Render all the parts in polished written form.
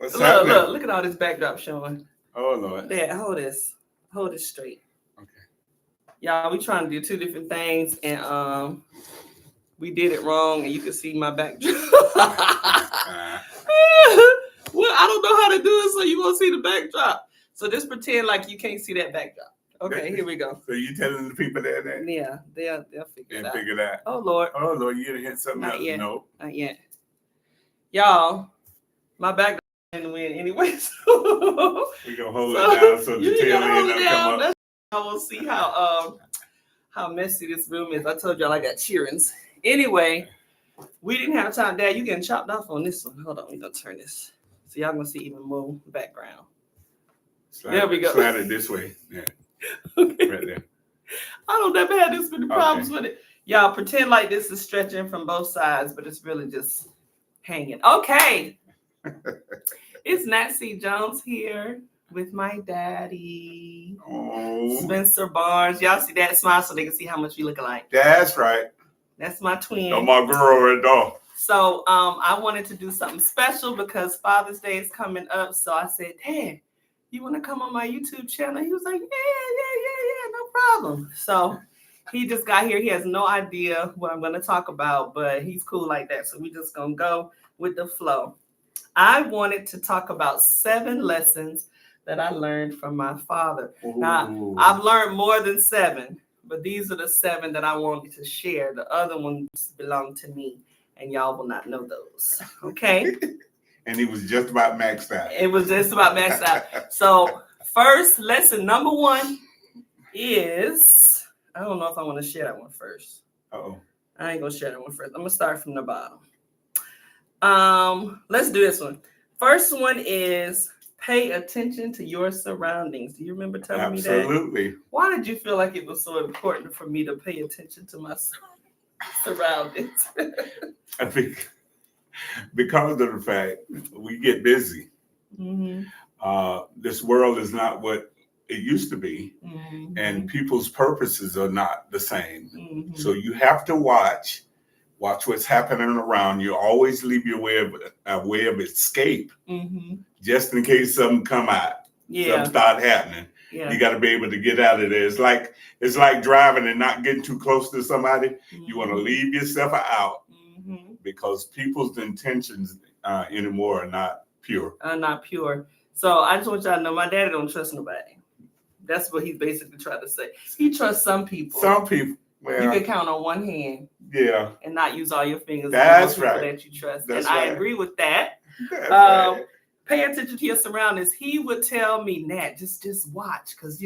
What's Look, happening? look at all this backdrop showing. Oh Lord. Dad, hold this straight. Okay. Y'all, we trying to do two different things, and we did it wrong, and you can see my backdrop. Well, I don't know how to do it, so you won't see the backdrop. So just pretend like you can't see that backdrop. Okay, here we go. So you telling the people that? Yeah, they'll figure it out. Figure that. Oh Lord. Oh Lord, you didn't hit something Not else. yet. No. Not yet. Y'all, my backdrop didn't win anyway. We gonna hold it down so the you tail gotta hold end it don't come down. up. I will see how messy this room is. I told y'all I got cheerings. Anyway, we didn't have time. Dad, you getting chopped off on this one. Hold on, we're gonna turn this. So y'all gonna see even more background. There we go. Slide it this way. Yeah. Okay. Right there. I don't never had this many problems with it. Y'all pretend like this is stretching from both sides, but it's really just hanging. Okay. It's Nancy Jones here with my daddy, Spencer Barnes. Y'all see that smile so they can see how much we look alike. That's right. That's my twin. No, my girl right there. So I wanted to do something special because Father's Day is coming up. So I said, Dad, you want to come on my YouTube channel? He was like, yeah, no problem. So he just got here. He has no idea what I'm going to talk about, but he's cool like that. So we just going to go with the flow. I wanted to talk about 7 lessons that I learned from my father. Ooh. Now, I've learned more than 7, but these are the 7 that I wanted to share. The other ones belong to me, and y'all will not know those. Okay? And he was just about maxed out. It was just about maxed out. So, first lesson number 1 is, I don't know if I want to share that one first. Uh-oh. I ain't going to share that one first. I'm going to start from the bottom. Let's do this one. First one is pay attention to your surroundings. Do you remember telling me that? Absolutely. Why did you feel like it was so important for me to pay attention to my surroundings? I think because of the fact we get busy. Mm-hmm. This world is not what it used to be, mm-hmm. and people's purposes are not the same. Mm-hmm. So you have to watch what's happening around you. Always leave your way of escape, mm-hmm. just in case something come out. Yeah. Something start happening. Yeah. You got to be able to get out of there. It's like driving and not getting too close to somebody. Mm-hmm. You want to leave yourself out, mm-hmm. because people's intentions anymore are not pure. Not pure. So I just want y'all to know my daddy don't trust nobody. That's what he's basically trying to say. He trusts some people. Some people. Well, you can count on one hand. Yeah. And not use all your fingers. That's right. That you trust. That's and right. I agree with that. That's right. Pay attention to your surroundings. He would tell me, Nat, just watch. Because,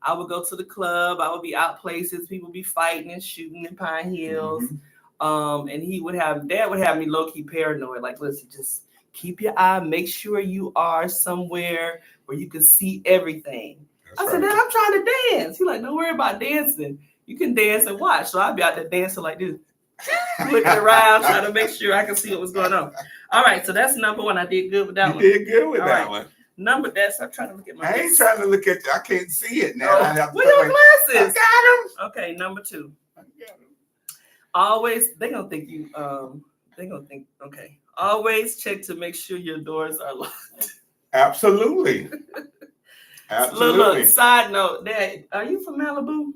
I would go to the club. I would be out places. People be fighting and shooting in Pine Hills. Mm-hmm. And Dad would have me low-key paranoid. Like, listen, just keep your eye. Make sure you are somewhere where you can see everything. I said, Dad, I'm trying to dance. He's like, don't worry about dancing. You can dance and watch. So I'd be out there dancing like this. Looking around, trying to make sure I can see what was going on. All right, so that's number 1. I did good with that one. You did good with that one. I'm trying to look at my I ain't trying to look at you. I can't see it now. Where your glasses? I got them. Okay, number 2. I got them. Always, they're going to think you, okay. Always check to make sure your doors are locked. Absolutely. Absolutely. Look, side note, Dad, are you from Malibu?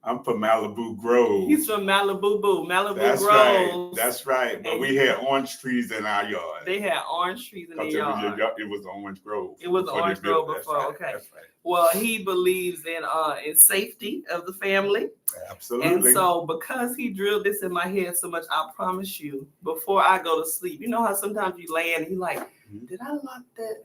I'm from Malibu Grove. He's from Malibu Grove. Right. That's right. But we had orange trees in our yard. They had orange trees in their yard. It was Orange Grove. It was Orange Grove before. Right. Okay. That's right. Well, he believes in safety of the family. Absolutely. And so because he drilled this in my head so much, I promise you, before I go to sleep, you know how sometimes you lay and you're like, did I lock that?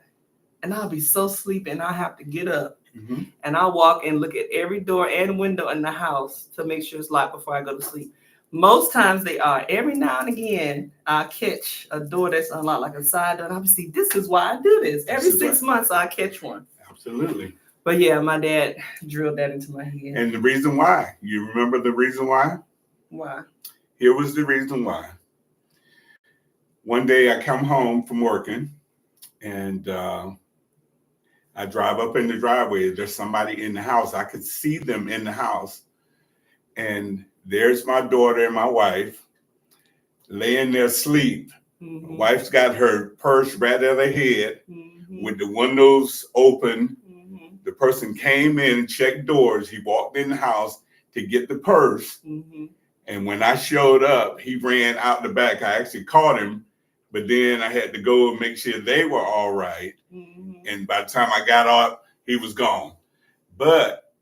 And I'll be so sleepy and I'll have to get up. Mm-hmm. And I'll walk and look at every door and window in the house to make sure it's locked before I go to sleep. Most times they are. Every now and again, I catch a door that's unlocked, like a side door. And I'll see, this is why I do this. Every 6 months, I catch one. Absolutely. But yeah, my dad drilled that into my head. And the reason why? You remember the reason why? Why? Here was the reason why. One day I come home from working and I drive up in the driveway. There's somebody in the house. I could see them in the house. And there's my daughter and my wife laying there asleep. Mhm. Wife's got her purse right at her head Mhm. with the windows open. Mhm. The person came in, checked doors. He walked in the house to get the purse. Mhm. And when I showed up, he ran out the back. I actually caught him, but then I had to go and make sure they were all right. Mhm. And by the time I got up, he was gone. But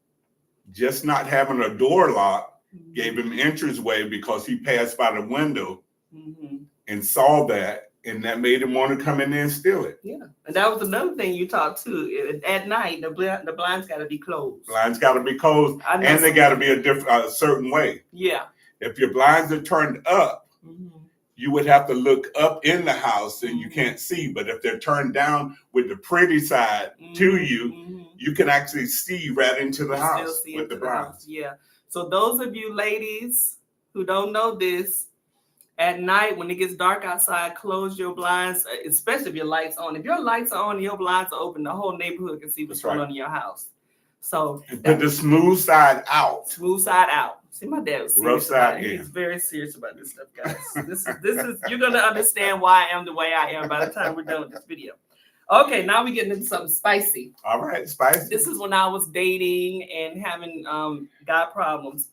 just not having a door lock gave him entranceway because he passed by the window Mhm. and saw that, and that made him want to come in there and steal it. Yeah, and that was another thing you talked to. At night, the blinds got to be closed. Blinds got to be closed, I know and they some- got to be a certain way. Yeah. If your blinds are turned up, Mhm. you would have to look up in the house and you Mhm. can't see. But if they're turned down with the pretty side to you, Mhm. you can actually see right into the You house still see with the into the house. blinds. Yeah. So those of you ladies who don't know this, at night when it gets dark outside, close your blinds, especially if your lights on. If your lights are on and your blinds are open, the whole neighborhood can see what's That's going right. on in your house. So And put the smooth side out. smooth side out. See, my dad was Rough serious about side it. in. He's very serious about this stuff, guys. This is you're gonna understand why I am the way I am by the time we're done with this video. Okay, now we're getting into something spicy. All right, spicy. This is when I was dating and having guy problems.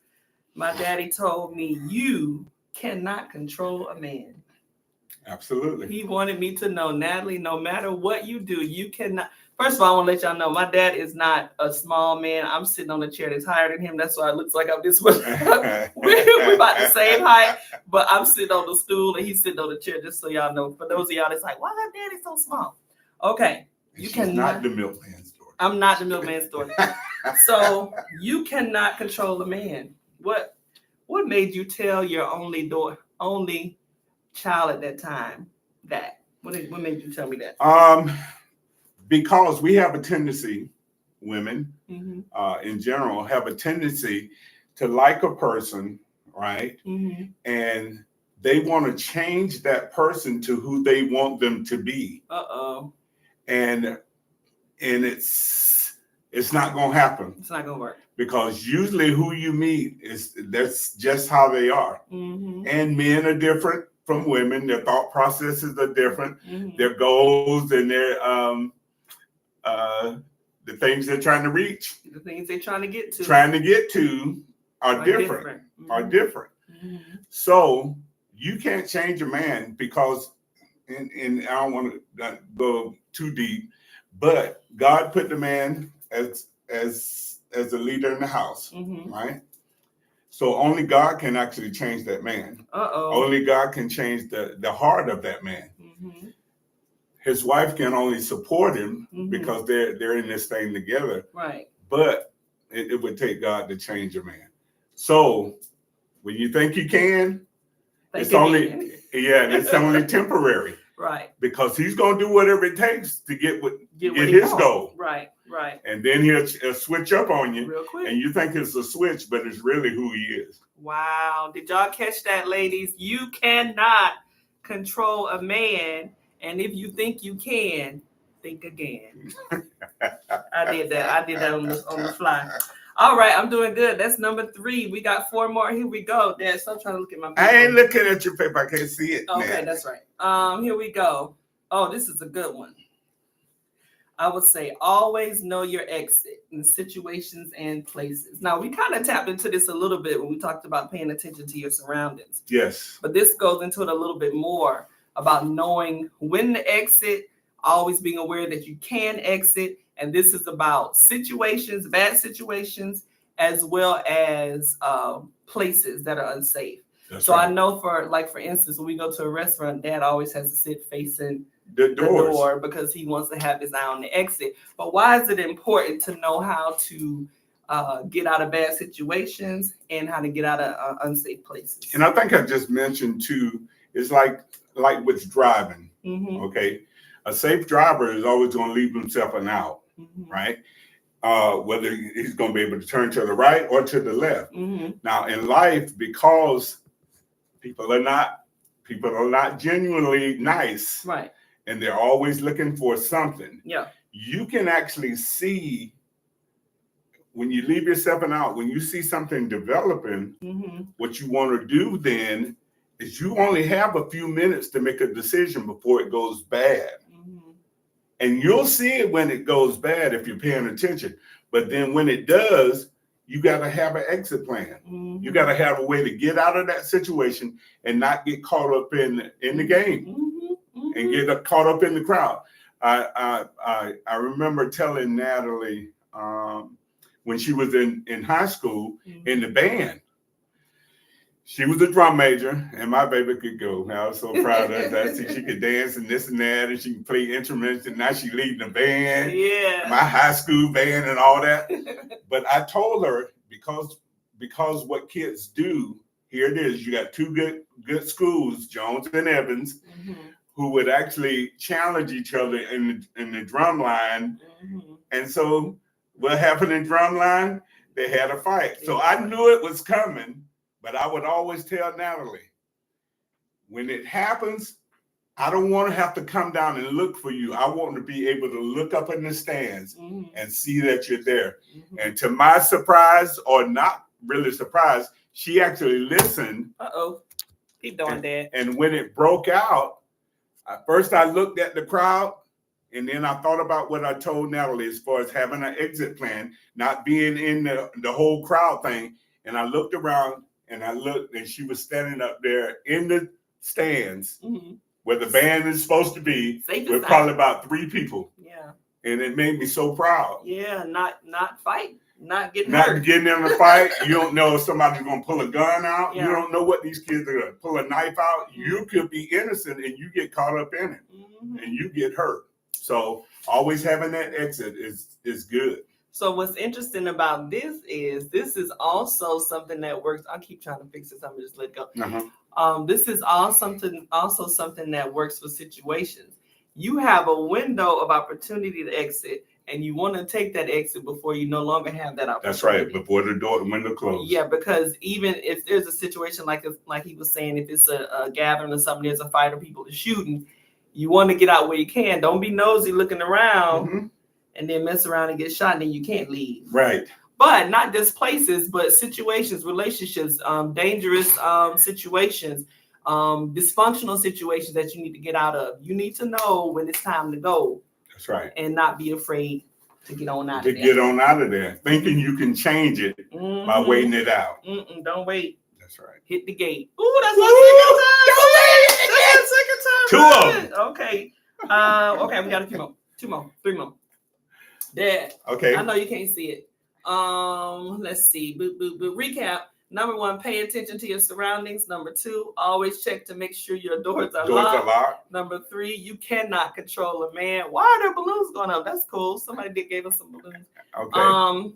My daddy told me, you cannot control a man. Absolutely. He wanted me to know, Natalie, no matter what you do, you cannot. First of all, I want to let y'all know my dad is not a small man. I'm sitting on a chair that's higher than him. That's why it looks like I'm this way. We're about the same height, but I'm sitting on the stool and he's sitting on the chair, just so y'all know. For those of y'all that's like, why that daddy so small? Okay. You She's cannot. not the milkman's daughter. I'm not the milkman's daughter. So you cannot control a man. What made you tell your only child at that time that? What made you tell me that? Because we have a tendency, women Mm-hmm. in general, have a tendency to like a person, right? Mm-hmm. And they want to change that person to who they want them to be. Uh-oh. And it's not going to happen. It's not going to work. Because usually who you meet that's just how they are. Mm-hmm. And men are different from women. Their thought processes are different. Mm-hmm. Their goals and their the things they're trying to reach, the things they're trying to get to are different. Mm-hmm. Are different. Mm-hmm. So you can't change a man because, and I don't want to go too deep, but God put the man as a leader in the house, Mm-hmm. right? So only God can actually change that man. Uh-oh. Only God can change the heart of that man. Mm-hmm. His wife can only support him Mm-hmm. because they're in this thing together. Right. But it would take God to change a man. So when you think you can, it's only temporary. Right. Because he's gonna do whatever it takes to get his wants. goal. Right. Right. And then he'll switch up on you. Real quick. And you think it's a switch, but it's really who he is. Wow. Did y'all catch that, ladies? You cannot control a man. And if you think you can, think again. I did that on the fly. All right, I'm doing good. That's number 3. We got 4 more. Here we go. Dad, stop trying to look at my paper. I ain't looking at your paper. I can't see it. Okay, man. that's right. Here we go. Oh, this is a good one. I would say always know your exit in situations and places. Now, we kind of tapped into this a little bit when we talked about paying attention to your surroundings. Yes. But this goes into it a little bit more about knowing when to exit, always being aware that you can exit. And this is about situations, bad situations, as well as places that are unsafe. That's so right. I know for instance, when we go to a restaurant, Dad always has to sit facing the door because he wants to have his eye on the exit. But why is it important to know how to get out of bad situations and how to get out of unsafe places? And I think I just mentioned too, it's like with driving. Mm-hmm. Okay. A safe driver is always going to leave himself an out, Mm-hmm. right? Whether he's going to be able to turn to the right or to the left. Mm-hmm. Now in life, because people are not genuinely nice, Right. and they're always looking for something. Yeah. You can actually see when you leave yourself an out, when you see something developing, Mm-hmm. what you want to do then is you only have a few minutes to make a decision before it goes bad. Mm-hmm. And you'll see it when it goes bad if you're paying attention. But then when it does, you got to have an exit plan. Mm-hmm. You got to have a way to get out of that situation and not get caught up in the game. Mm-hmm. Mm-hmm. And get caught up in the crowd. I remember telling Natalie when she was in high school in the band. She was a drum major, and my baby could go. I was so proud of her. She could dance and this and that, and she could play instruments, and now she's leading the band, my high school band and all that. But I told her, because what kids do, here it is, you got two good schools, Jones and Evans, who would actually challenge each other in the drum line. And so what happened in drum line? They had a fight. So I knew it was coming. But I would always tell Natalie, when it happens, I don't want to have to come down and look for you. I want to be able to look up in the stands and see that you're there. And to my surprise, or not really surprise, she actually listened. Keep doing that. And when it broke out, first I looked at the crowd, and then I thought about what I told Natalie as far as having an exit plan, not being in the whole crowd thing. And I looked around. And I looked, and she was standing up there in the stands where the band is supposed to be with probably about 3 people. Yeah. And it made me so proud. Yeah, not fight, not getting hurt. Not getting in a fight. You don't know if somebody's going to pull a gun out. Yeah. You don't know what these kids are going to pull a knife out. You could be innocent and you get caught up in it and you get hurt. So always having that exit is good. So what's interesting about this is also something that works. I keep trying to fix this. I'm just let it go. This is also something that works for situations. You have a window of opportunity to exit, and you want to take that exit before you no longer have that opportunity. That's right. Before the window closes. Yeah, because even if there's a situation like he was saying, if it's a gathering or something, there's a fight or people are shooting, you want to get out where you can. Don't be nosy looking around. And then mess around and get shot, and then you can't leave. Right. But not just places, but situations, relationships, dangerous situations, dysfunctional situations that you need to get out of. You need to know when it's time to go. That's right. And not be afraid to get on out of there. Get on out of there. Thinking you can change it by waiting it out. Don't wait. That's right. Hit the gate. Ooh, that's my second time. Don't wait. 2 of them. Okay. Okay, we got a few more. 2 more. 3 more. Dad. Okay. I know you can't see it. Let's see. Recap. Number 1, pay attention to your surroundings. Number 2, always check to make sure your doors are locked. Number 3, you cannot control a man. Why are there balloons going up? That's cool. Somebody gave us some balloons. Okay.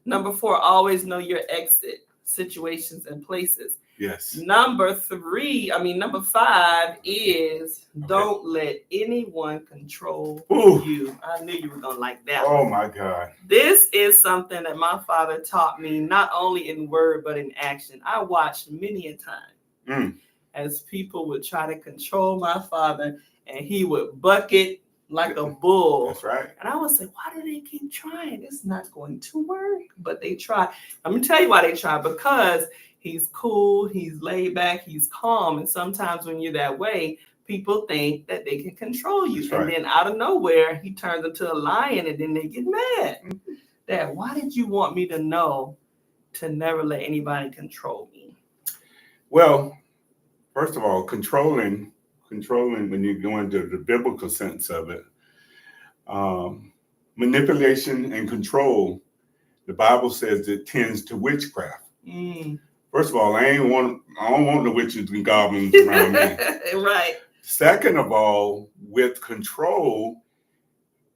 Number 4, always know your exit situations and places. Yes. Number 5 is don't let anyone control you. I knew you were going to like that. Oh, my God. This is something that my father taught me, not only in word, but in action. I watched many a time as people would try to control my father, and he would bucket like a bull. That's right. And I would say, why do they keep trying? It's not going to work. But they try. I'm going to tell you why they try. Because he's cool, he's laid back, he's calm. And sometimes when you're that way, people think that they can control you. That's and right. Then out of nowhere, he turns into a lion, and then they get mad. Dad, why did you want me to know to never let anybody control me? Well, first of all, controlling, when you go into the biblical sense of it, manipulation and control, the Bible says it tends to witchcraft. First of all, I don't want no witches and goblins around me. Right. Second of all, with control,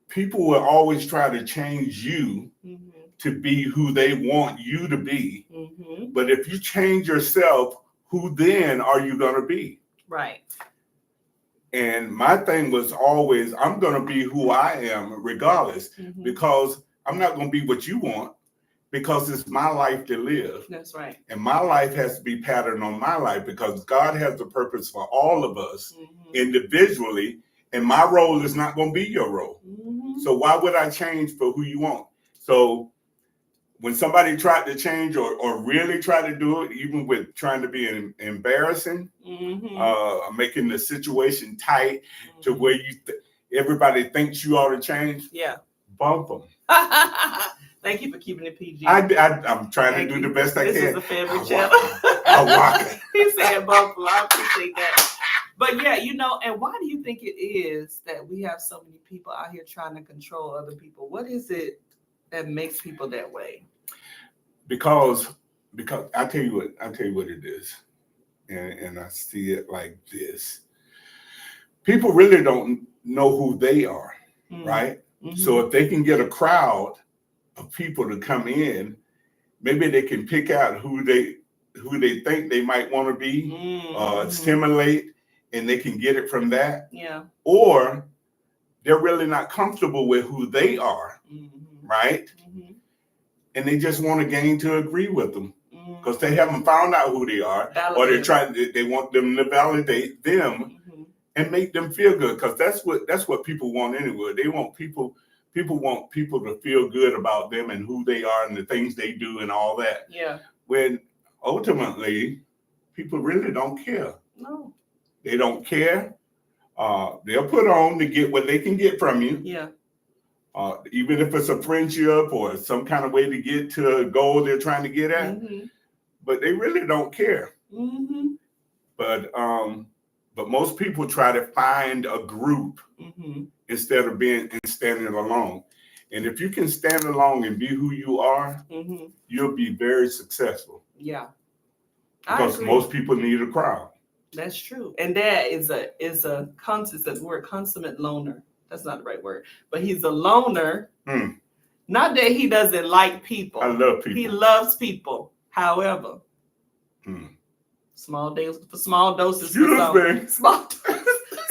people will always try to change you to be who they want you to be. But if you change yourself, who then are you going to be? Right. And my thing was always, I'm going to be who I am regardless, because I'm not going to be what you want, because it's my life to live. That's right. And my life has to be patterned on my life, because God has a purpose for all of us individually, and my role is not going to be your role. So why would I change for who you want? So when somebody tried to change or really try to do it, even with trying to be embarrassing, making the situation tight to where everybody thinks you ought to change, bump them. Thank you for keeping it PG. I'm trying to do the best I can. This is a family channel. I'll walk it. He said bump them. I appreciate that. But yeah, and why do you think it is that we have so many people out here trying to control other people? What is it that makes people that way? Because I tell you what it is, and I see it like this. People really don't know who they are, right? Mm-hmm. So if they can get a crowd of people to come in, maybe they can pick out who they think they might want to be, stimulate, and they can get it from that. Yeah. Or they're really not comfortable with who they are, right? Mm-hmm. And they just want a gang to agree with them because they haven't found out who they are, or they want them to validate them and make them feel good, because that's what people want anyway. They want people want people to feel good about them and who they are and the things they do and all that. Yeah. When ultimately people really don't care. No. They don't care. They'll put on to get what they can get from you. Yeah. Even if it's a friendship or some kind of way to get to a goal they're trying to get at, but they really don't care. Mm-hmm. But most people try to find a group instead of standing alone. And if you can stand alone and be who you are, you'll be very successful. Yeah, because most people need a crowd. That's true, and that is a consummate loner. That's not the right word, but he's a loner. Not that he doesn't like people. I love people. He loves people. However, small doses for some.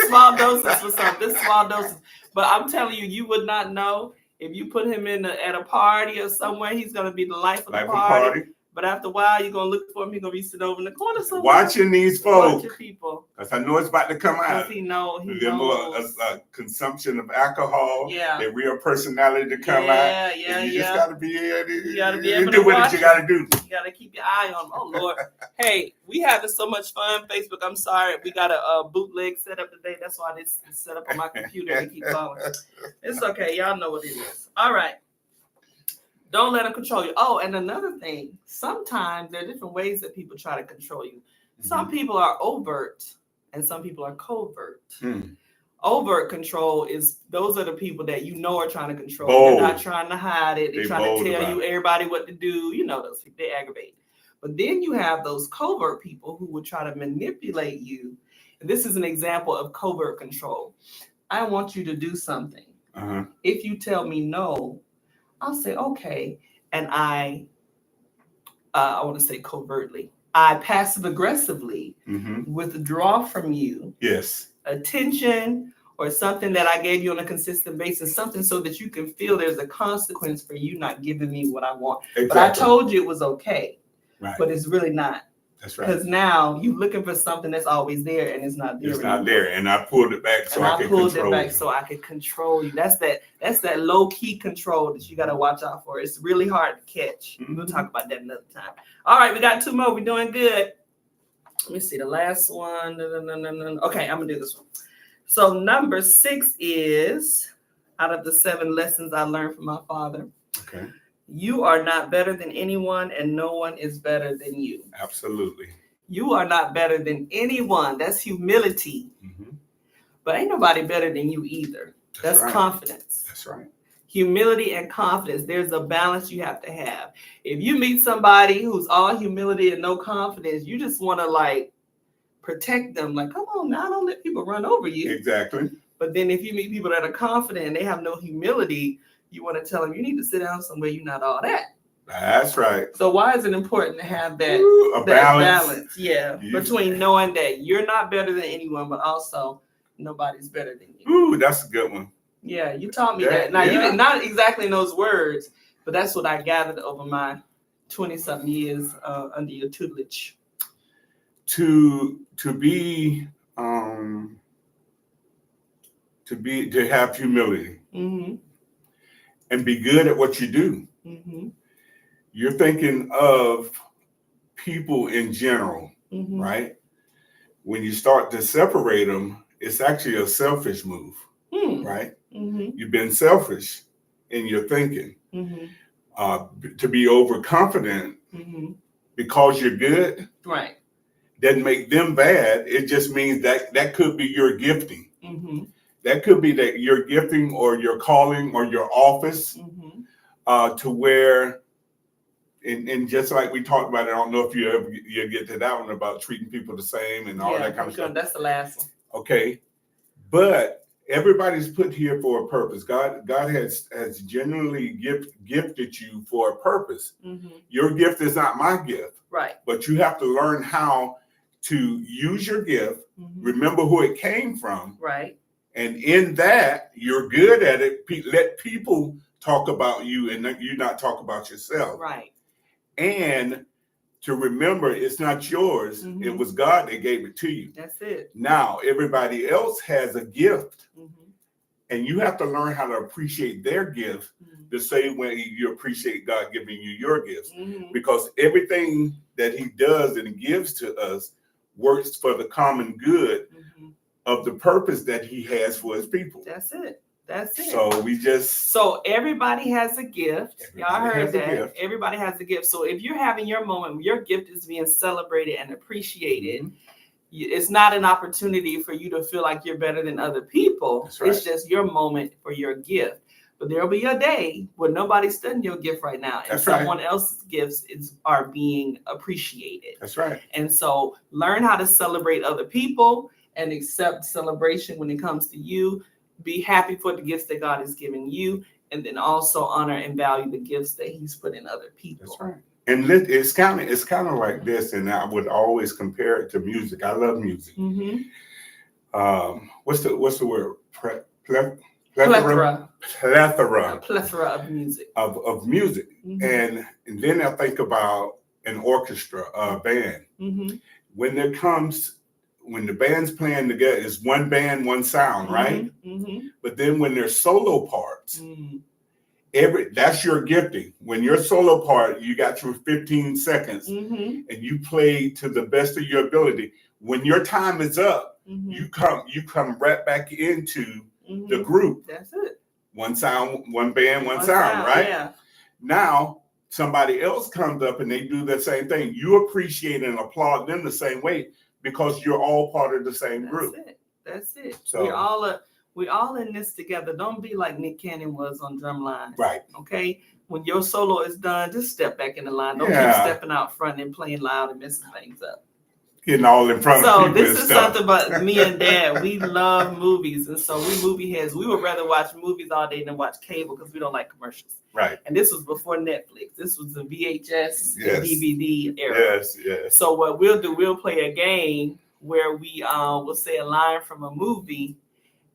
Small doses for some. This small doses. But I'm telling you, you would not know if you put him at a party or somewhere. He's going to be the life of the party. But after a while, you're going to look for him. He's going to be sitting over in the corner somewhere. Watching these folks. Watching people. Because I know it's about to come out. He knows. A consumption of alcohol. Yeah. Their real personality to come out. Yeah. You just got to be able to do what you got to do. You got to keep your eye on them. Oh, Lord. Hey, we having so much fun. Facebook, I'm sorry. We got a bootleg set up today. That's why this is set up on my computer and keep going. It's okay. Y'all know what it is. All right. Don't let them control you. Oh, and another thing, sometimes there are different ways that people try to control you. Some people are overt and some people are covert. Overt control those are the people that are trying to control. They're not trying to hide it. They're trying to tell you everybody what to do. You know those people, they aggravate. But then you have those covert people who would try to manipulate you. And this is an example of covert control. I want you to do something. If you tell me no, I'll say, okay. And I want to say covertly, I passive aggressively withdraw from you. Yes. Attention or something that I gave you on a consistent basis, something so that you can feel there's a consequence for you not giving me what I want. Exactly. But I told you it was okay. Right. But it's really not. That's right. Because now you're looking for something that's always there and it's not there. It's not there. And I pulled it back so I could control you. That's that low key control that you got to watch out for. It's really hard to catch. We'll talk about that another time. All right, we got 2 more. We're doing good. Let me see the last one. Okay, I'm gonna do this one. So number 6 is out of the 7 lessons I learned from my father. Okay. You are not better than anyone, and no one is better than you. Absolutely. You are not better than anyone. That's humility. But ain't nobody better than you either. That's right. Confidence. That's right. Humility and confidence. There's a balance you have to have. If you meet somebody who's all humility and no confidence, you just want to protect them. Like, come on now, don't let people run over you. Exactly. But then if you meet people that are confident and they have no humility, you want to tell them you need to sit down somewhere you're not all that. That's right. So why is it important to have that balance? Yeah, yes. Between knowing that you're not better than anyone, but also nobody's better than you. Ooh, that's a good one. Yeah, you taught me that. Now, you did not exactly in those words, but that's what I gathered over my 20-something years under your tutelage. To have humility. And be good at what you do. you're thinking of people in general, Mhm. right? When you start to separate them, it's actually a selfish move, Hmm. right? Mhm. You've been selfish in your thinking. Mhm. To be overconfident Mhm. because you're good Right. doesn't make them bad. It just means that that could be your gifting. Mhm. That could be that your gifting or your calling or your office, Mhm. to where, and just like we talked about, I don't know if you get to that one about treating people the same and all Yeah, that kind of stuff. that's the last one. Okay, but everybody's put here for a purpose. God has genuinely gifted you for a purpose. Mhm. Your gift is not my gift, Right. but you have to learn how to use your gift. Mhm. Remember who it came from, Right. and in that you're good at it. Let people talk about you, and you not talk about yourself. Right. And to remember, it's not yours. Mhm. It was God that gave it to you. That's it. Now everybody else has a gift, Mhm. and you have to learn how to appreciate their gift Mhm. the same way you appreciate God giving you your gifts. Mhm. Because everything that He does and gives to us works for the common good Mhm. of the purpose that He has for His people. That's it. That's it. So everybody has a gift. Y'all Everybody heard has a that. gift. Everybody has a gift. So if you're having your moment, your gift is being celebrated and appreciated. Mhm. It's not an opportunity for you to feel like you're better than other people. That's right. It's just your moment for your gift. But there'll be a day where nobody's studying your gift right now, and That's right. someone else's gifts are being appreciated. That's right. And so learn how to celebrate other people and accept celebration when it comes to you. Be happy for the gifts that God has given you, and then also honor and value the gifts that He's put in other people. That's right. And it's kind of like this, and I would always compare it to music. I love music. Mm-hmm. What's the word? Plethora. A plethora of music. Of music. Mm-hmm. And then I think about an orchestra, a band. Mm-hmm. When the band's playing together, it's one band, one sound, right? Mm-hmm. But then when there's solo parts, Mm-hmm. that's your gifting. When your solo part, you got your 15 seconds, Mm-hmm. and you play to the best of your ability. When your time is up, Mm-hmm. you come right back into Mm-hmm. the group. That's it. One sound, one band, one sound, right? Yeah. Now somebody else comes up and they do the same thing. You appreciate and applaud them the same way because you're all part of the same group. That's it. So we're all in this together. Don't be like Nick Cannon was on Drumline. Right. Okay. When your solo is done, just step back in the line. Don't keep stepping out front and playing loud and messing things up. Getting all in front of people. So this is something about me and Dad. We love movies, and so we movie heads. We would rather watch movies all day than watch cable because we don't like commercials. Right. And this was before Netflix. This was the VHS and DVD era. Yes. So what we'll do, we'll play a game where we will say a line from a movie,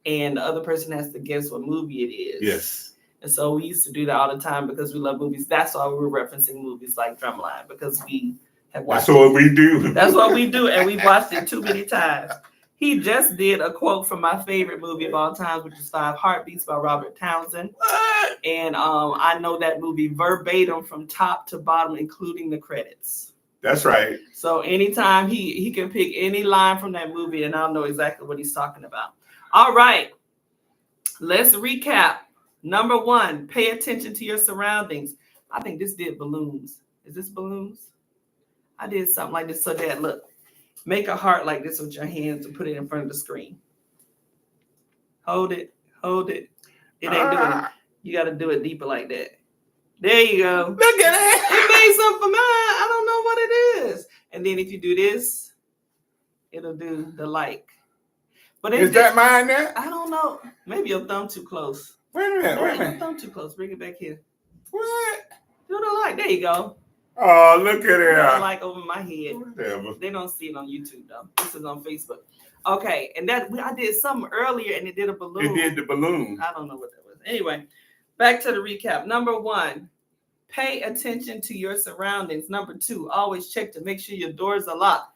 and the other person has to guess what movie it is. Yes. And so we used to do that all the time because we love movies. That's why we were referencing movies like Drumline, because we have watched. That's what we do. That's what we do, and we've watched it too many times. He just did a quote from my favorite movie of all time, which is 5 Heartbeats by Robert Townsend. What? And I know that movie verbatim from top to bottom, including the credits. That's right. So anytime he can pick any line from that movie, and I'll know exactly what he's talking about. All right, let's recap. Number 1, pay attention to your surroundings. I think this did balloons. Is this balloons? I did something like this. So Dad, look, make a heart like this with your hands and put it in front of the screen. Hold it. It ain't doing it. You got to do it deeper like that. There you go. Look at it. It made something for mine. I don't know what it is. And then if you do this, it'll do the like. But is that mine there? I don't know. Maybe your thumb too close. Wait a minute. Your thumb too close. Bring it back here. What? Do the like. There you go. Oh, look at it. Like over my head. Whatever. They don't see it on YouTube though. This is on Facebook. Okay, and I did something earlier, and it did a balloon. It did the balloon. I don't know what that was. Anyway, back to the recap. Number 1, pay attention to your surroundings. Number 2, always check to make sure your doors are locked.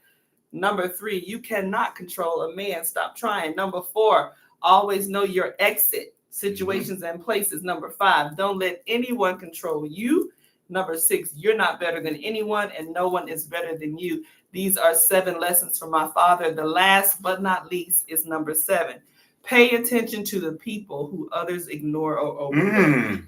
Number 3, you cannot control a man. Stop trying. Number 4, always know your exit situations and places. Number 5, don't let anyone control you. Number 6, you're not better than anyone and no one is better than you. These are 7 lessons from my father. The last but not least is number 7. Pay attention to the people who others ignore or overlook.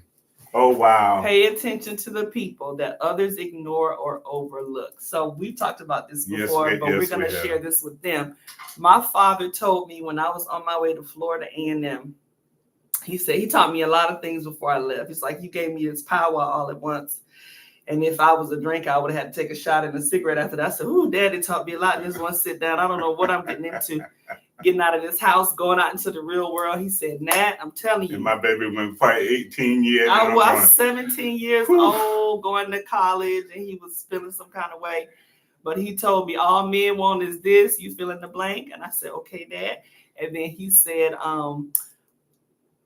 Oh, wow. Pay attention to the people that others ignore or overlook. So we talked about this before, but we're going to share this with them. My father told me when I was on my way to Florida A&M, he said, he taught me a lot of things before I left. He's like, you gave me this power all at once. And if I was a drinker, I would have had to take a shot and a cigarette after that. I said, ooh, Daddy taught me a lot in this one sit down. I don't know what I'm getting into. Getting out of this house, going out into the real world. He said, Nat, I'm telling you. And my baby went probably 18 years. I was 17 years old, going to college, and he was feeling some kind of way. But he told me, all men want is this. You fill in the blank. And I said, okay, Dad. And then he said,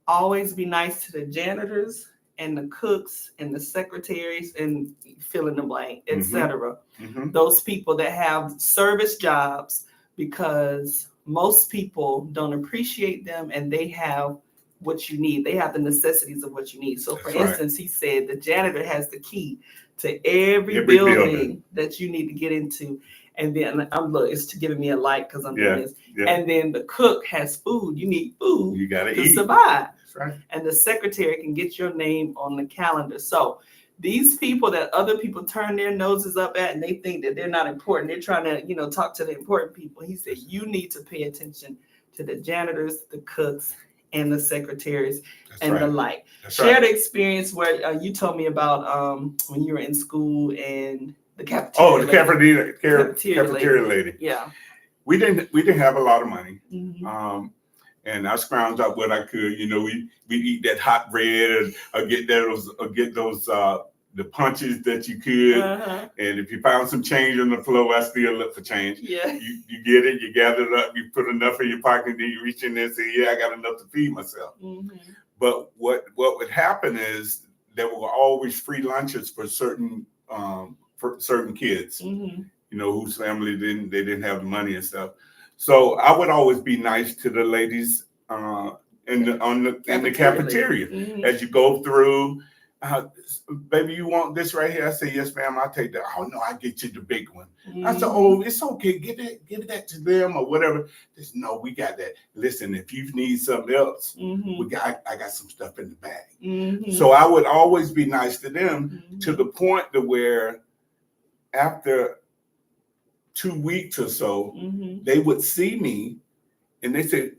always be nice to the janitors and the cooks and the secretaries and fill in the blank, etc. Those people that have service jobs, because most people don't appreciate them and they have what you need. They have the necessities of what you need. So for instance, he said the janitor has the key to every building that you need to get into. And then it's giving me a light because I'm doing this. Yeah. And then the cook has food. You need food you gotta to eat. Survive. That's right. And the secretary can get your name on the calendar. So these people that other people turn their noses up at and they think that they're not important, they're trying to, talk to the important people. He said, you need to pay attention to the janitors, the cooks, and the secretaries the like. Share the experience where you told me about when you were in school and the cafeteria. Oh, the cafeteria lady. Yeah. We didn't have a lot of money. And I scrounged up what I could. We eat that hot bread or get those the punches that you could. And if you found some change on the floor, I still look for change. Yeah. You get it, you gather it up, you put enough in your pocket, then you reach in there and say, yeah, I got enough to feed myself. But what would happen is there were always free lunches for certain kids, whose family didn't have the money and stuff. So I would always be nice to the ladies in the cafeteria as you go through. Baby, you want this right here? I say, yes, ma'am, I'll take that. Oh, no, I get you the big one. I said, oh, it's okay. Give that to them or whatever. Just, no, we got that. Listen, if you need something else, I got some stuff in the bag. So I would always be nice to them to the point to where after 2 weeks or so, they would see me and they said,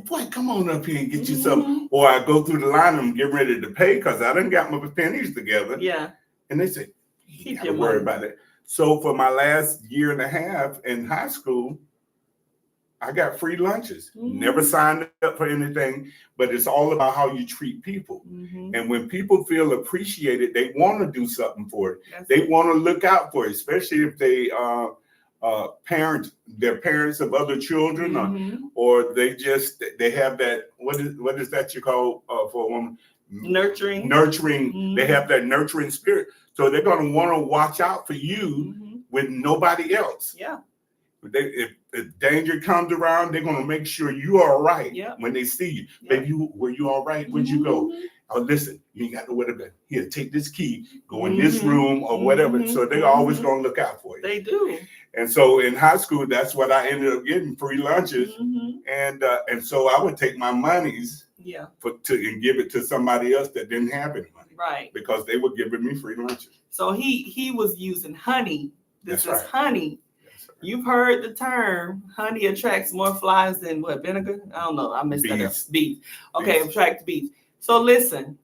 boy, come on up here and get you something. Or I go through the line and I'm getting ready to pay because I done got my pennies together. Yeah. And they said, you got to worry about it. So for my last year and a half in high school, I got free lunches. Never signed up for anything, but it's all about how you treat people. And when people feel appreciated, they want to do something for it. They want to look out for it, especially if they they're parents of other children, or they have that, what is that you call for a woman? Nurturing. They have that nurturing spirit. So they're going to want to watch out for you with nobody else. Yeah. If danger comes around, they're going to make sure you are all right when they see you. Baby, were you all right? Where'd you go? Oh, listen, you ain't got to worry about it. Here, take this key, go in this room or whatever. So they're always going to look out for you. They do. And so in high school, that's what I ended up getting, free lunches. And so I would take my monies and give it to somebody else that didn't have any money. Right. Because they were giving me free lunches. So he was using honey. This is honey. You've heard the term, honey attracts more flies than what, vinegar? I don't know. I missed that up. Bees. Okay, attract bees. So listen,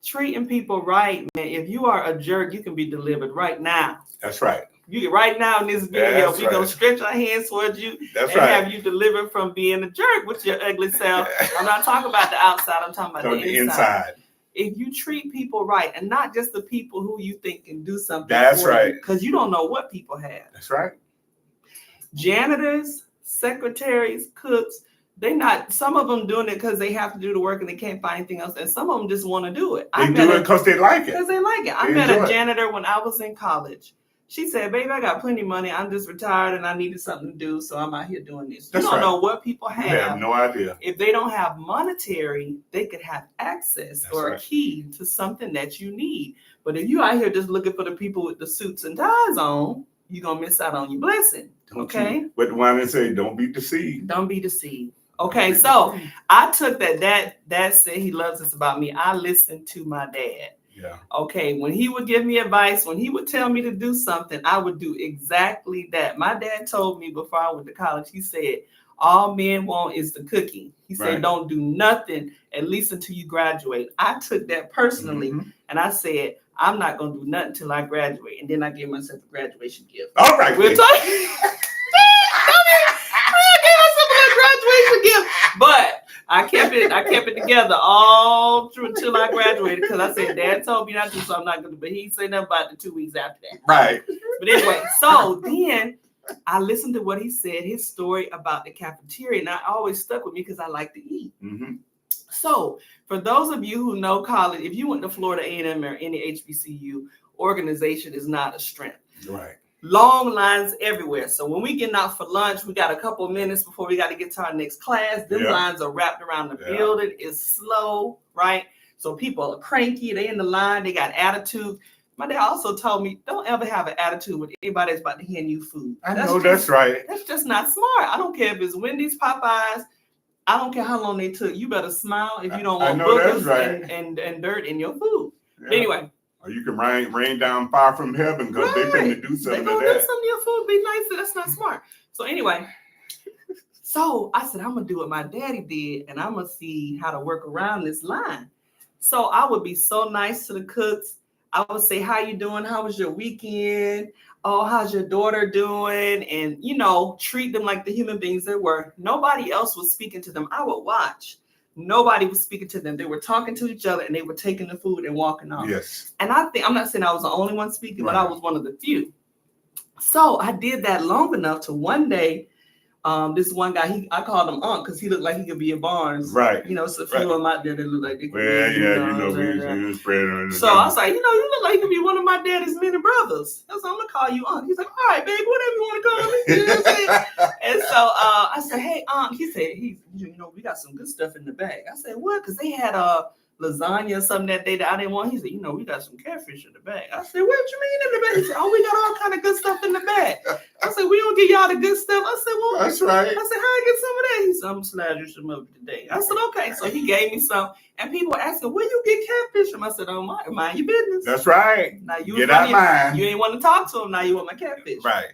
treating people right, man. If you are a jerk, you can be delivered right now. That's right. Right now in this video, we're going to stretch our hands towards you have you delivered from being a jerk with your ugly self. I'm not talking about the outside. I'm talking about the inside. If you treat people right, and not just the people who you think can do something. That's right. Because you don't know what people have. That's right. Janitors, secretaries, cooks, some of them doing it because they have to do the work and they can't find anything else. And some of them just want to do it. They do it because they like it. Because they like it. I met a janitor when I was in college. She said, baby, I got plenty of money. I'm just retired and I needed something to do. So I'm out here doing this. That's you don't right. know what people You have. have no idea. If they don't have monetary, they could have access That's or right. a key to something that you need. But if you out here just looking for the people with the suits and ties on, you're going to miss out on your blessing. Okay? But the one that say, don't be deceived. Don't be deceived. Okay, so I took that said he loves this about me. I listened to my dad. Yeah. Okay, when he would give me advice, when he would tell me to do something, I would do exactly that. My dad told me before I went to college, he said, all men want is the cookie. He said, Right. don't do nothing, at least until you graduate. I took that personally, and I said, I'm not going to do nothing until I graduate. And then I gave myself a graduation gift. All right. We're talking. I gave myself a graduation gift, but I kept it together all through until I graduated because I said, Dad told me not to, so I'm not going to. But he said nothing about the 2 weeks after that. Right. But anyway, so then I listened to what he said, his story about the cafeteria, and I always stuck with me because I like to eat. Mm-hmm. So for those of you who know college, if you went to Florida A&M or any HBCU, organization is not a strength. Right. Long lines everywhere. So when we getting out for lunch, we got a couple of minutes before we got to get to our next class. Them lines are wrapped around the building. It's slow, right? So people are cranky. They in the line. They got attitude. My dad also told me, don't ever have an attitude with anybody that's about to hand you food. That's right. That's just not smart. I don't care if it's Wendy's, Popeyes. I don't care how long they took. You better smile if you don't want boogers and dirt in your food. Yeah. Anyway. Or you can rain down fire from heaven because they're going to do something to that. Do something to your food. Be nice. That's not smart. So anyway, so I said, I'm going to do what my daddy did, and I'm going to see how to work around this line. So I would be so nice to the cooks. I would say, how you doing? How was your weekend? Oh, how's your daughter doing? And, treat them like the human beings they were. Nobody else was speaking to them. I would watch. Nobody was speaking to them. They were talking to each other and they were taking the food and walking off. Yes. And I'm not saying I was the only one speaking, but I was one of the few. So I did that long enough to one day, this one guy, I called him Unc because he looked like he could be a Barnes. Right. It's a few of them out there that look like they could be. So I was like, you look like you could be one of my daddy's many brothers. So I'm going to call you Unc. He's like, all right, baby, whatever you want to call me. You know what I'm saying? And so I said, hey, Unc. He said, we got some good stuff in the bag. I said, what? Because they had lasagna or something that day that I didn't want. He said, we got some catfish in the bag. I said, what you mean in the bag? He said, we got all kind of good stuff in the bag. I said, we don't give y'all the good stuff. I said, well, that's right. I said, how I get some of that? He said, I'm going to slide you some of it today. I said, okay. So he gave me some. And people were asking, where you get catfish from? I said, oh, mind your business. That's right. Now you get out mine. You ain't want to talk to him. Now you want my catfish. Right.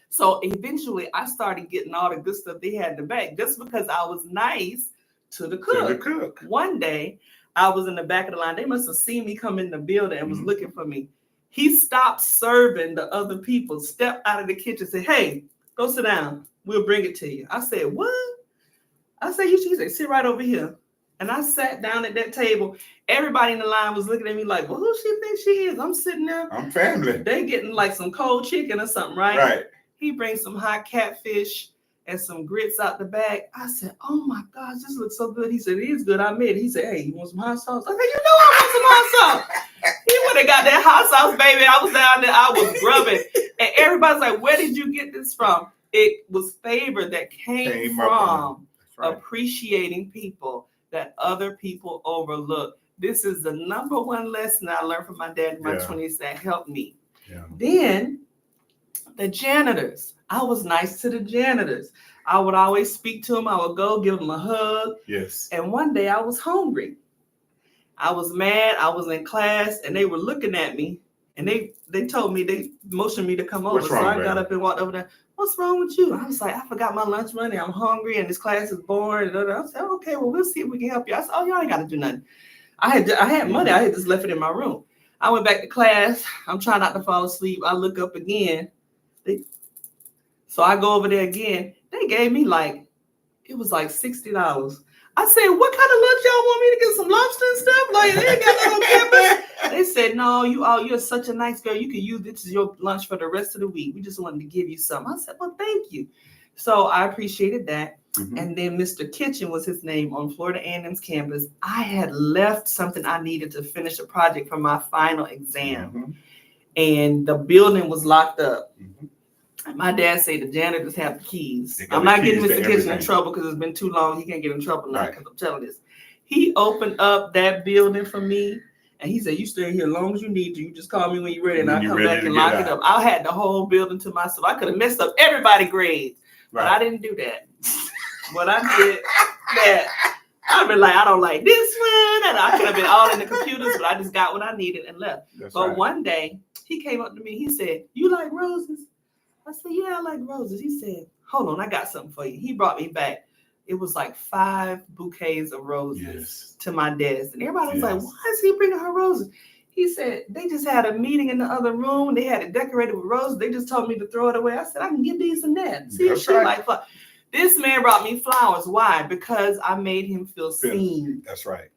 So eventually I started getting all the good stuff they had in the bag just because I was nice to the cook. One day, I was in the back of the line. They must have seen me come in the building and was looking for me. He stopped serving the other people, stepped out of the kitchen, said, hey, go sit down. We'll bring it to you. I said, what? I said, he said, sit right over here. And I sat down at that table. Everybody in the line was looking at me like, well, who she thinks she is? I'm sitting there. I'm family. They getting like some cold chicken or something, right? Right. He brings some hot catfish and some grits out the bag. I said, oh my gosh, this looks so good. He said, it is good. I made it. He said, hey, you want some hot sauce? I said, I want some hot sauce. He would have got that hot sauce, baby. I was down there. I was grubbing. And everybody's like, where did you get this from? It was favor that came from appreciating people that other people overlook. This is the number one lesson I learned from my dad in my 20s that helped me. Yeah. Then the janitors. I was nice to the janitors. I would always speak to them. I would go give them a hug. Yes. And one day I was hungry. I was mad. I was in class and they were looking at me and they told me, they motioned me to come over. So I got up and walked over there. What's wrong with you? I was like, I forgot my lunch money. I'm hungry and this class is boring. I said, okay, well, we'll see if we can help you. I said, oh, y'all ain't got to do nothing. I had money. I had just left it in my room. I went back to class. I'm trying not to fall asleep. I look up again. So I go over there again. They gave me it was like $60. I said, what kind of lunch y'all want me to get some lobster and stuff? Like, they ain't got no campus. They said, no, you're such a nice girl. You can use this as your lunch for the rest of the week. We just wanted to give you some. I said, well, thank you. So I appreciated that. Mm-hmm. And then Mr. Kitchen was his name on Florida A&M's campus. I had left something I needed to finish a project for my final exam. Mm-hmm. and the building was locked up. Mhm. My dad said the janitors have the keys. They got I'm the not getting keys to Mr. Kitchen in everything. trouble because it's been too long. He can't get in trouble now Right. because I'm telling this. He opened up that building for me, and he said, "You stay here as long as you need to. You just call me when you're ready, and When I'll you're come ready back to and get lock it out." up." I had the whole building to myself. I could have messed up everybody's grades, but I Right. didn't do that. What I did, that I've been like, I don't like this one, and I could have been all in the computers, but I just got what I needed and left. That's But right. one day he came up to me. He said, "You like roses?" I said, "Yeah, I like roses." He said, "Hold on, I got something for you." He brought me back. It was like 5 bouquets of roses Yes. to my desk. And everybody was like, Yes. "Why is he bringing her roses?" He said, "They just had a meeting in the other room. They had it decorated with roses. They just told me to throw it away." I said, "I can give these and that. See if That's she right. like flowers." This man brought me flowers. Why? Because I made him feel seen. That's right.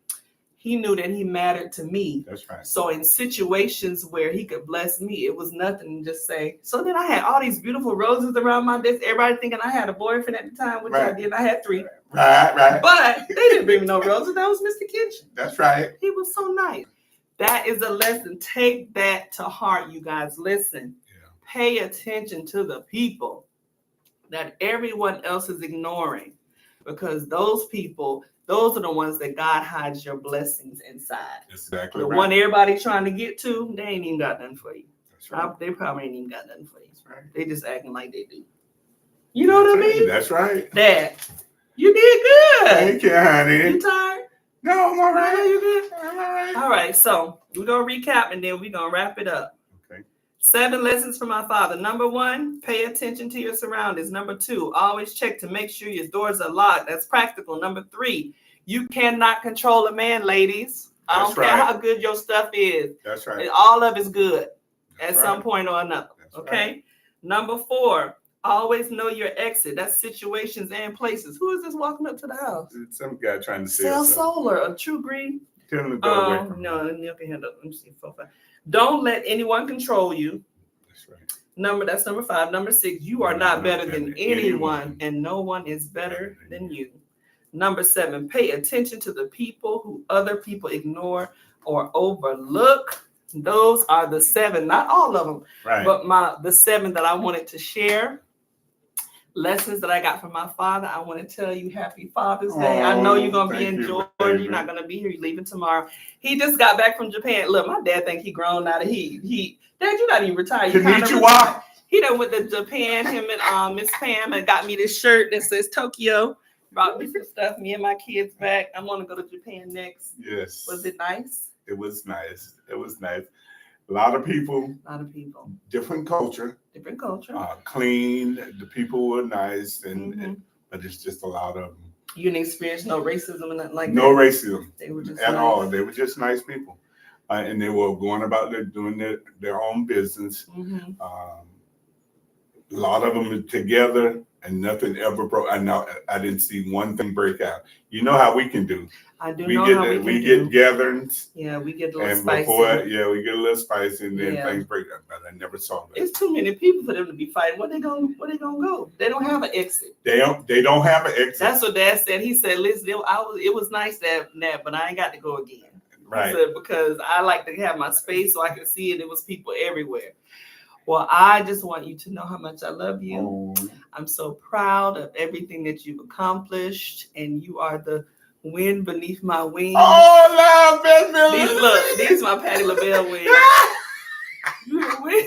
He knew that he mattered to me. That's right. So in situations where he could bless me, it was nothing to just say. So then I had all these beautiful roses around my desk. Everybody thinking I had a boyfriend at the time, which I Right. did. I had 3. Right. But they didn't bring me no roses. That was Mr. Kitchen. That's right. He was so nice. That is a lesson. Take that to heart, you guys. Listen. Yeah. Pay attention to the people that everyone else is ignoring, because those people, those are the ones that God hides your blessings inside. That's exactly The right. one everybody trying to get to, they ain't even got nothing for you. That's right. They probably ain't even got nothing for you. That's right. They just acting like they do. You know what I mean? That's right. Dad, you did good. Thank you, honey. You tired? No, I'm all No, right. you good? I'm all right. All right, so we're going to recap and then we're going to wrap it up. Okay. 7 lessons from my father. Number 1, pay attention to your surroundings. Number 2, always check to make sure your doors are locked. That's practical. Number 3, you cannot control a man, ladies. I don't That's care right. how good your stuff is. That's right. All of it's good That's at some point or another. That's Okay. right. Number 4, always know your exit. That's situations and places. Who is this walking up to the house? It's some guy trying to sell Sell something. Solar, a True Green. Tell him to go away from No, her. Neil can handle it. Let me see. 4, 5. Don't let anyone control you. That's right. That's number 5. Number 6, you are not better than anyone, and no one is better than you. Number 7, pay attention to the people who other people ignore or overlook. Those are the 7, not all of them, Right. but the 7 that I wanted to share. Lessons that I got from my father. I want to tell you happy Father's Day. I know you're going to be Thank in you, Georgia. baby. You're not going to be here. You're leaving tomorrow. He just got back from Japan. Look, my dad think he grown out of he. Dad, you're not even retired. You kinda Konnichiwa. retired. He done went to Japan, him and Miss Pam, and got me this shirt that says Tokyo. Brought me some stuff. Me and my kids back. I'm going to go to Japan next. Yes. Was it nice? It was nice. It was nice. A lot of people, A lot of people. different culture, Different culture. clean. The people were nice, Mhm. but it's just a lot of them. You didn't experience no racism and nothing like No that? racism They were just at nice. all. They were just nice people, and they were going about doing their own business. Mhm. A lot of them together, and nothing ever broke. I didn't see one thing break out. You know how we can do. I do We know get how the- we we can get do. gatherings, Yeah, we get a little and spicy. before we get a little spicy, and then Yeah. things break out. But I never saw that. It's too many people for them to be fighting. Where they gonna go? They don't have an exit. They don't have an exit. That's what Dad said. He said, "Listen, it was nice that, but I ain't got to go again." Right. He said, because I like to have my space so I can see it. There was people everywhere. Well, I just want you to know how much I love you. Oh, I'm so proud of everything that you've accomplished, and you are the wind beneath my wings. love, baby. These my Patti LaBelle wings. You the wind,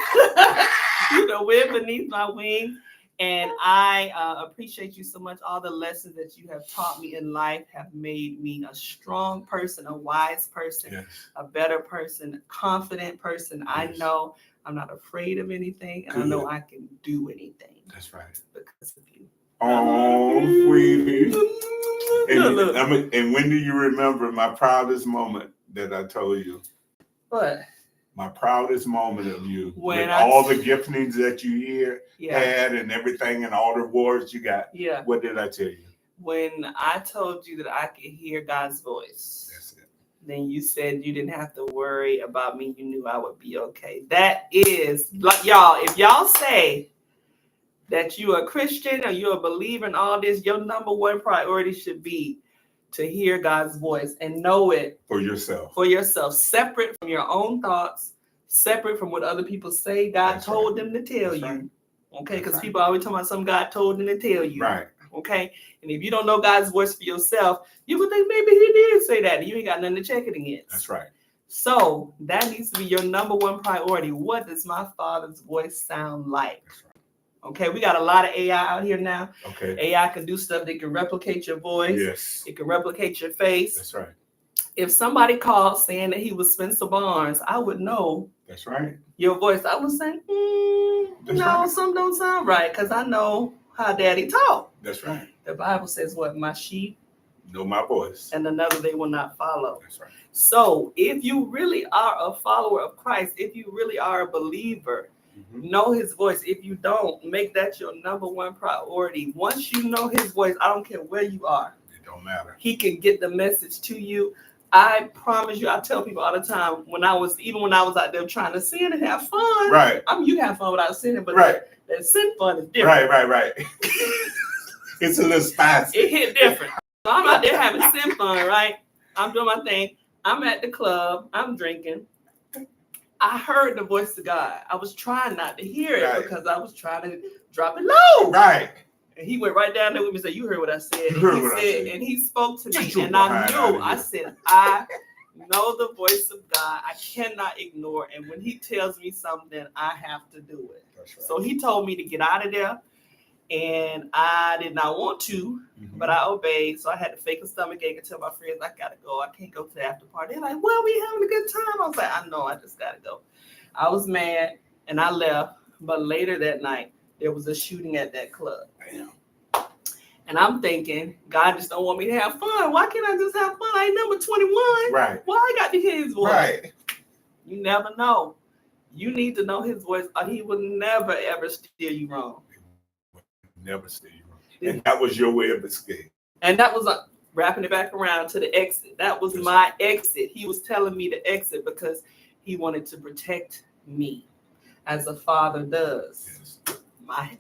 you the wind beneath my wings, and I appreciate you so much. All the lessons that you have taught me in life have made me a strong person, a wise person, Yes. a better person, a confident person. I Yes. know I'm not afraid of anything, and I know I can do anything That's right. because of you. Oh, sweetie. Look. And when do you remember my proudest moment that I told you? What? My proudest moment of you. When with I- all the giftings that you Yeah. had and everything and all the awards you got. Yeah. What did I tell you? When I told you that I could hear God's voice, That's it. then you said you didn't have to worry about me. You knew I would be okay. That is, like, y'all, if y'all say that you're a Christian or you're a believer in all this, your number one priority should be to hear God's voice and know it For yourself. for yourself, separate from your own thoughts, separate from what other people say. God That's told right. them to tell That's you. right. Okay, because That's right. people always talking about some God told them to tell you. Right. Okay, and if you don't know God's voice for yourself, you would think maybe He did say that. And you ain't got nothing to check it against. That's right. So that needs to be your number one priority. What does my Father's voice sound like? That's right. Okay, we got a lot of AI out here now. Okay. AI can do stuff that can replicate your voice. Yes. It can replicate your face. That's right. If somebody called saying that he was Spencer Barnes, I would know That's right. your voice. I would say, That's no, right. something don't sound right, because I know how Daddy talk. That's right. The Bible says what? My sheep Know my voice. and another they will not follow. That's right. So if you really are a follower of Christ, if you really are a believer, know his voice. If you don't, make that your number one priority. Once you know his voice, I don't care where you are. It don't matter. He can get the message to you. I promise you, I tell people all the time, when I was out there trying to sin and have fun. Right. I mean, you have fun without sinning, but Right. that sin fun is different. Right. It's a little spicy. It hit different. So I'm out there having sin fun, right? I'm doing my thing. I'm at the club. I'm drinking. I heard the voice of God. I was trying not to hear it Right. because I was trying to drop it low. Right. And he went right down there with me and said, you heard what I said. You heard And he what I said, said. and he spoke to Get me. your And I behind out knew, of I here. said, I know the voice of God. I cannot ignore. And when he tells me something, I have to do it. That's right. So he told me to get out of there. And I did not want to, but I obeyed. So I had to fake a stomach ache and tell my friends, I gotta go. I can't go to the after party. They're like, well, we having a good time. I was like, I know, I just gotta go. I was mad and I left. But later that night, there was a shooting at that club. Damn. And I'm thinking, God just don't want me to have fun. Why can't I just have fun? I ain't number 21. Right. Why I got to hear his voice? Right. You never know. You need to know his voice, or he will never, ever steer you wrong. Never stay wrong. And that was your way of escape. And that was wrapping it back around to the exit. That was my exit. He was telling me to exit because he wanted to protect me, as a father does. Yes.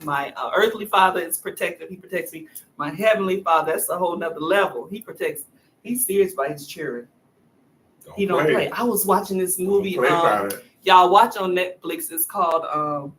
My earthly father is protective. He protects me. My heavenly father, that's a whole nother level. He protects. He's serious by his children. He don't play. I was watching this movie. Y'all watch on Netflix. It's called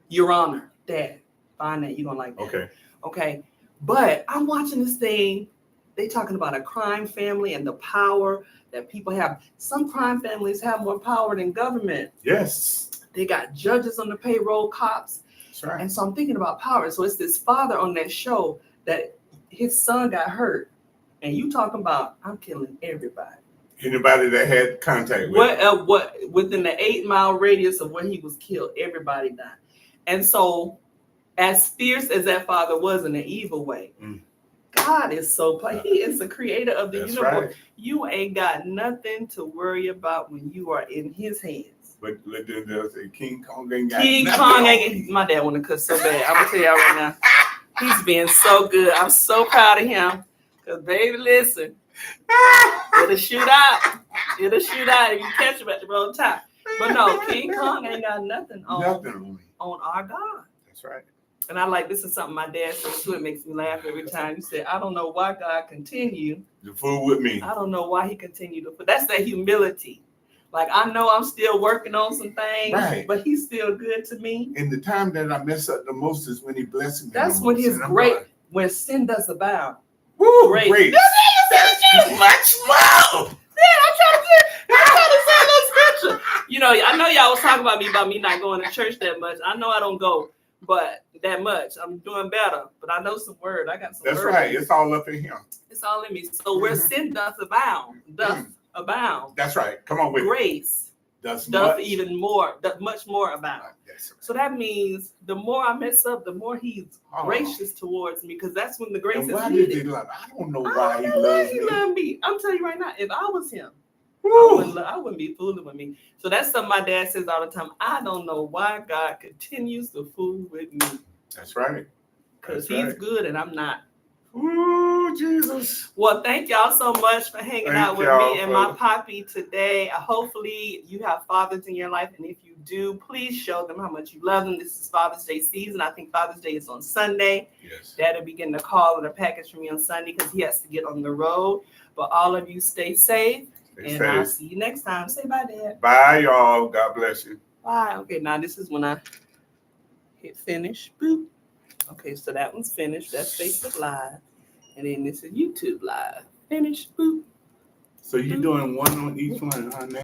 Your Honor. Dad, find that. You're going to like that. Okay. But I'm watching this thing. They talking about a crime family and the power that people have. Some crime families have more power than government. Yes. They got judges on the payroll, cops. That's right. And so I'm thinking about power. So it's this father on that show that his son got hurt. And you talking about, I'm killing everybody. Anybody that had contact with what within the 8-mile radius of where he was killed, everybody died. And so, as fierce as that father was in an evil way, God is so he is the creator of the universe. Right. You ain't got nothing to worry about when you are in his hands. But King Kong ain't got King nothing Kong ain't. My dad want to cuss so bad. I'm gonna tell y'all right now, he's being so good. I'm so proud of him. Cause baby, listen. It'll shoot out. It'll shoot out if you catch him at the wrong time. But no, King Kong ain't got nothing on our God. That's right. And I like, this is something my dad says too. It makes me laugh every time. He said, I don't know why God continue to fool with me. I don't know why he continued to. But that's that humility. Like, I know I'm still working on some things, right, but he's still good to me. And the time that I mess up the most is when he blesses me. That's when his when sin does abound. Woo, great. Much more. I'm trying to say that scripture. You know, I know y'all was talking about me not going to church that much. I know I don't go, but that much. I'm doing better, but I know some word. I got some. That's right. It's all up in him. It's all in me. So where sin doth abound, abound. That's right. Come on with grace. Doth even more, much more abound. Yes, right. So that means the more I mess up, the more he's gracious towards me, because that's when the grace is needed. Did he love? I don't know why he loved me. I'm telling you right now, if I was him, I wouldn't be fooling with me. So that's something my dad says all the time. I don't know why God continues to fool with me. That's right. Because he's good and I'm not. Ooh, Jesus. Well, thank y'all so much for hanging out with me and my poppy today. Hopefully you have fathers in your life. And if you do, please show them how much you love them. This is Father's Day season. I think Father's Day is on Sunday. Yes. Dad'll be getting a call and a package from me on Sunday because he has to get on the road. But all of you stay safe They And I'll say, see you next time. Say bye, Dad. bye, y'all. God bless you. Bye. Okay, now this is when I hit finish. Boop. Okay, so that one's finished. That's Facebook Live. And then this is YouTube Live. Finish. Boop. So you're doing one on each one, huh?